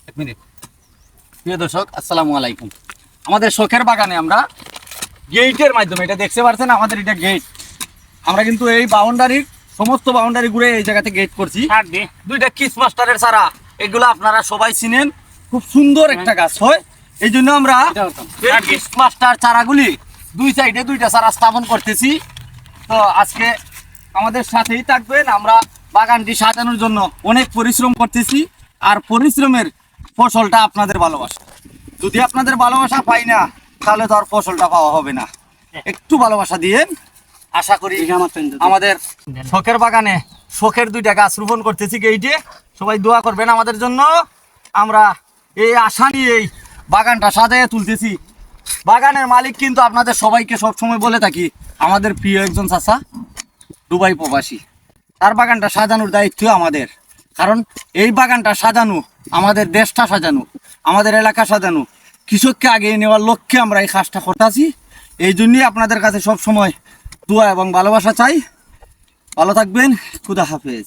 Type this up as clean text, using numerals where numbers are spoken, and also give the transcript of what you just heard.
এক মিনিট। প্রিয় দর্শক, আসসালামু আলাইকুম। আমাদের শখের বাগানে আমরা গেটের মাধ্যমে, এটা দেখতে পাচ্ছেন আমাদের এটা গেট, আমরা কিন্তু এই বাউন্ডারির সমস্ত বাউন্ডারি ঘুরে এই জায়গাতে গেট করছি। দুইটা কিস মাস্টারের চারা, এগুলো আপনারা সবাই চিনেন, খুব সুন্দর একটা গাছ হয়। এই জন্য আমরা এই কিস মাস্টার চারাগুলি দুই সাইডে দুইটা চারা স্থাপন করতেছি। তো আজকে আমাদের সাথেই থাকবেন। আমরা বাগানটি সাজানোর জন্য অনেক পরিশ্রম করতেছি, আর পরিশ্রমের ফসলটা আপনাদের ভালোবাসা। যদি আপনাদের ভালোবাসা পাই না, তাহলে তো আর ফসলটা পাওয়া হবে না। একটু ভালোবাসা দিয়ে আশা করি আমাদের শখের বাগানে শখের দুইটা গাছ রোপণ করতেছি গেইটে। সবাই দোয়া করবেন আমাদের জন্য। আমরা এই আশা নিয়ে এই বাগানটা সাজাইয়া তুলতেছি। বাগানের মালিক কিন্তু আপনাদের সবাইকে সবসময় বলে থাকি, আমাদের প্রিয় একজন চাচা, দুবাই প্রবাসী। তার বাগানটা সাজানোর দায়িত্ব আমাদের, কারণ এই বাগানটা সাজানো আমাদের দেশটা সাজানো, আমাদের এলাকা সাজানো, কৃষককে আগিয়ে নেওয়ার লক্ষ্যে আমরা এই কাজটা করতেছি। এই জন্যই আপনাদের কাছে সব সময় দোয়া এবং ভালোবাসা চাই। ভালো থাকবেন, খুদা হাফেজ।